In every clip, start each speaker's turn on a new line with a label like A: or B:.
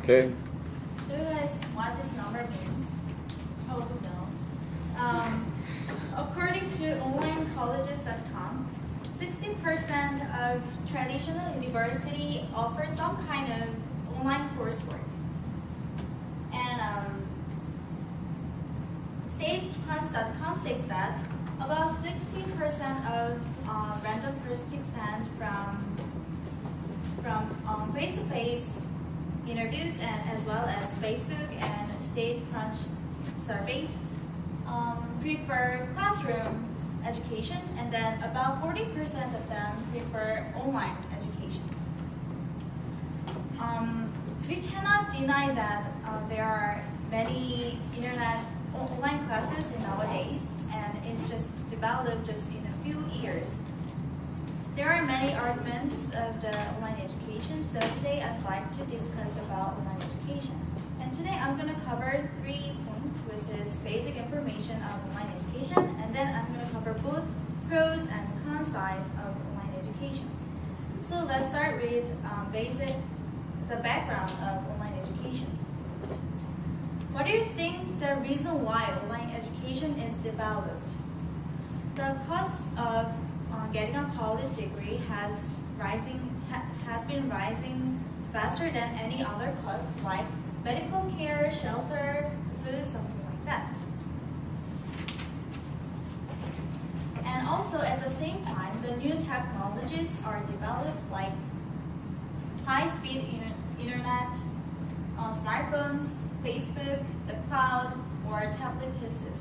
A: Okay.
B: Do you guys what this number means? Probably no. According to onlinecolleges.com, 60% of traditional university offer some kind of online coursework. And StageCrunch.com states that about 60% of random participants from face-to-face interviews and as well as Facebook and StageCrunch surveys prefer classroom education, and then about 40% of them prefer online education. We cannot deny that there are many internet online classes in nowadays, and it's just developed just in a few years. There are many arguments of the online education, so today I'd like to discuss about online education. And today I'm going to cover 3 points, which is basic information of online education, and then I'm going to cover both pros and cons sides of online education. So let's start with the background of online education. What do you think the reason why online education is developed? The cost of getting a college degree has been rising faster than any other costs like medical care, shelter, food, something like that. And also at the same time, the new technologies are developed like high-speed internet, smartphones, Facebook, the cloud, or tablet pieces.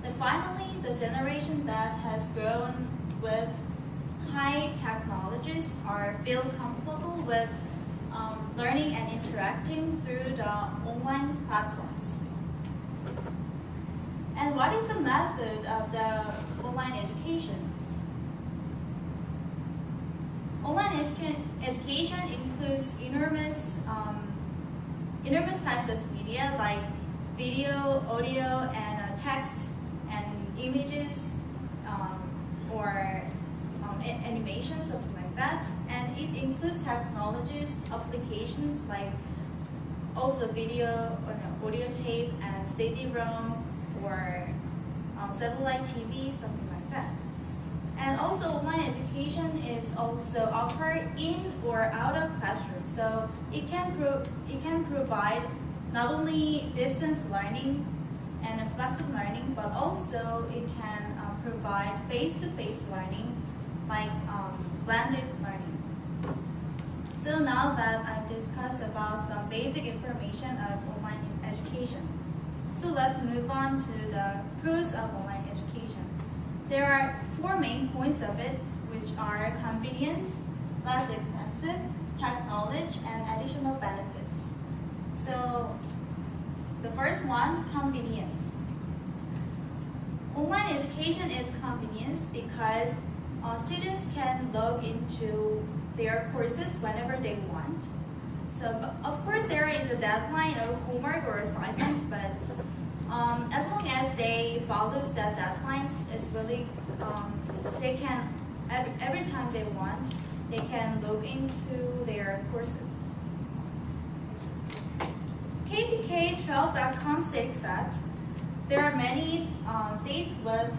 B: Then finally, the generation that has grown with high technologies feel comfortable with learning and interacting through the online platforms. And what is the method of the online education? Online education includes enormous types of media like video, audio, and text and images or animation, something like that. And it includes technologies, applications like also video, audio tape, and CD-ROM, or satellite TV, something like that. And also online education is also offered in or out of classrooms, so it can provide not only distance learning and flexible learning, but also it can provide face-to-face learning, like blended learning. So now that I've discussed about some basic information of online education, so let's move on to the pros of online education. There are 4 main points of it, which are convenience, less expensive, tech knowledge, and additional benefits. So the first one, convenience. Online education is convenience because students can log into their courses whenever they want. So of course there is a deadline of homework or assignment, but as long as they follow set deadlines, it's really, they can, every time they want, they can log into their courses. KPK12.com states that there are many states with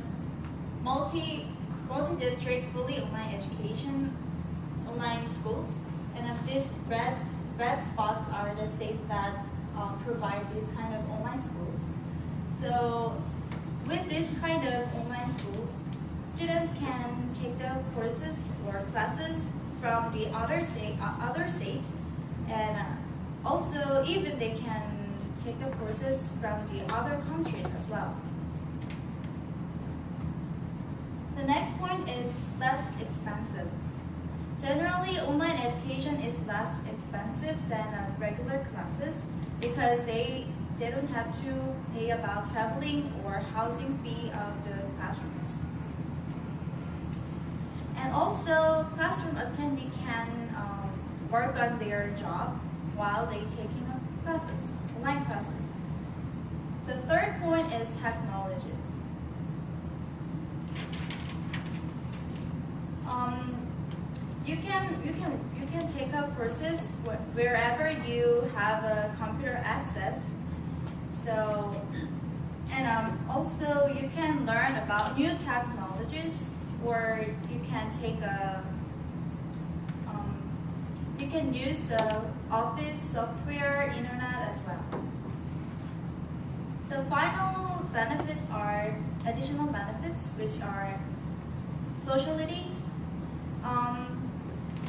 B: multi-district fully online education, online schools, and these red spots are the states that provide these kind of online schools. So with this kind of online schools, students can take the courses or classes from the other state, and also even they can take the courses from the other countries as well. The next point is less expensive. Generally, online education is less expensive than regular classes because they don't have to pay about traveling or housing fee of the classrooms. And also, classroom attendee can work on their job while they taking up classes, online classes. The third point is technologies. you can take up courses wherever you have a computer access. So, and also you can learn about new technologies, or you can take a you can use the office software, internet as well. The final benefits are additional benefits, which are sociality.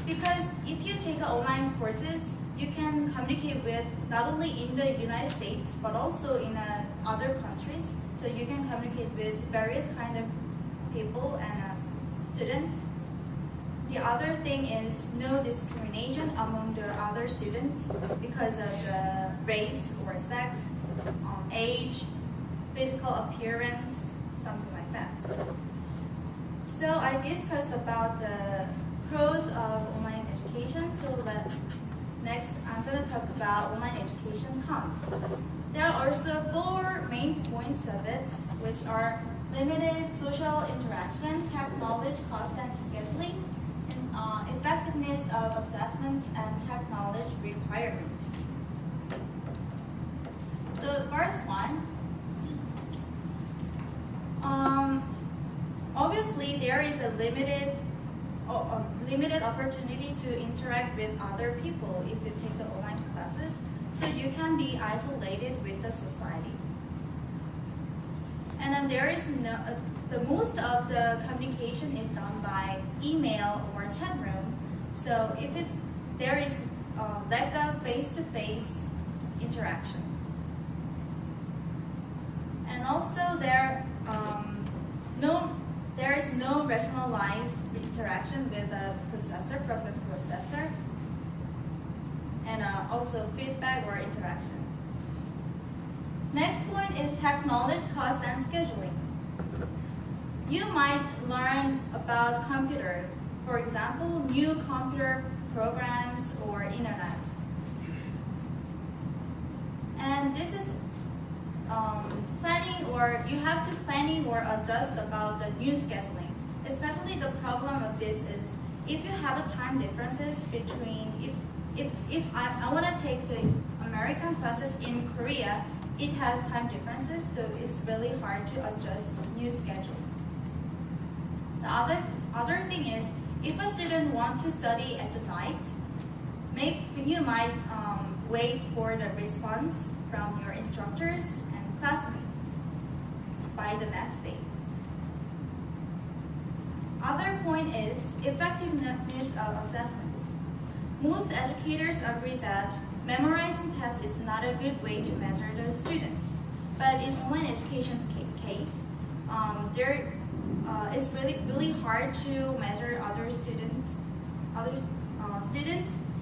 B: Because if you take online courses, you can communicate with not only in the United States, but also in other countries. So you can communicate with various kind of people and students. The other thing is no discrimination among the other students because of the race or sex, age, physical appearance, something like that. So I discussed about the pros of online education. So next I'm going to talk about online education cons. There are also 4 main points of it, which are limited social interaction, tech knowledge, cost and scheduling, and effectiveness of assessments and tech knowledge requirements. So the first one, obviously there is a limited opportunity to interact with other people if you take the online classes, so you can be isolated with the society. And then there is the most of the communication is done by email or chat room. So if there is lack of face-to-face interaction, and also there is no rationalized interaction with the processor from the processor, and also feedback or interaction. Next point is tech knowledge, cost, and scheduling. You might learn about computer, for example, new computer programs or internet. And this is planning, or you have to planning or adjust about the new scheduling. Especially the problem of this is if you have a time differences between, if I want to take the American classes in Korea, it has time differences, so it's really hard to adjust new schedule. The other thing is, if a student wants to study at the night, maybe you might wait for the response from your instructors and classmates by the next day. Other point is effectiveness of assessments. Most educators agree that memorizing tests is not a good way to measure the students. But in online education's case, it's really hard to measure other students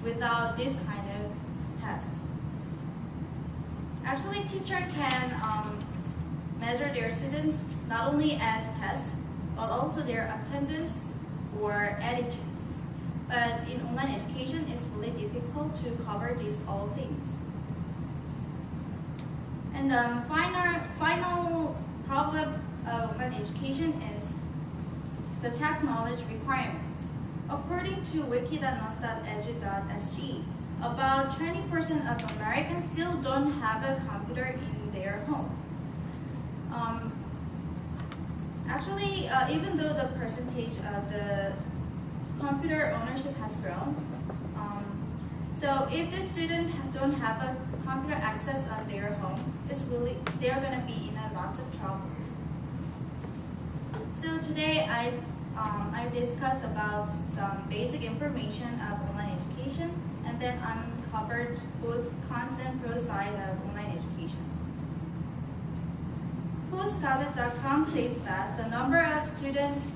B: without this kind of test. Actually, teacher can measure their students not only as tests, but also their attendance or attitudes. But in online education, it's really difficult to cover these all things. And final problem of online education is the tech knowledge requirements. According to wiki.nos.edu.sg, about 20% of Americans still don't have a computer in their home. Actually, even though the percentage of the computer ownership has grown, so if the student don't have a computer access on their home, they're going to be in lots of troubles. So today I discussed about some basic information of online education, and then I'm covered both cons and pros side of online education. Postgazette.com states that the number of students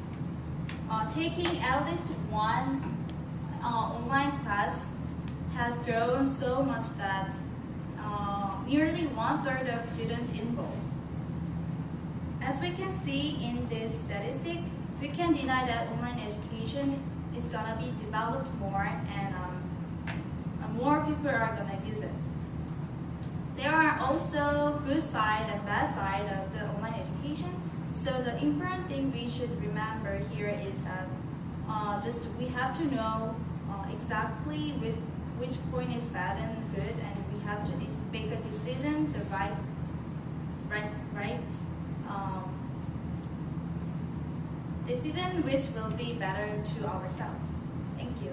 B: taking at least one online class has grown so much that nearly 1/3 of students enrolled. As we can see in this statistic, we can deny that online education is going to be developed more, and more people are going to use it. There are also good side and bad side of the online education. So the important thing we should remember here is that Just we have to know exactly which point is bad and good, and we have to make a decision, the right decision which will be better to ourselves. Thank you.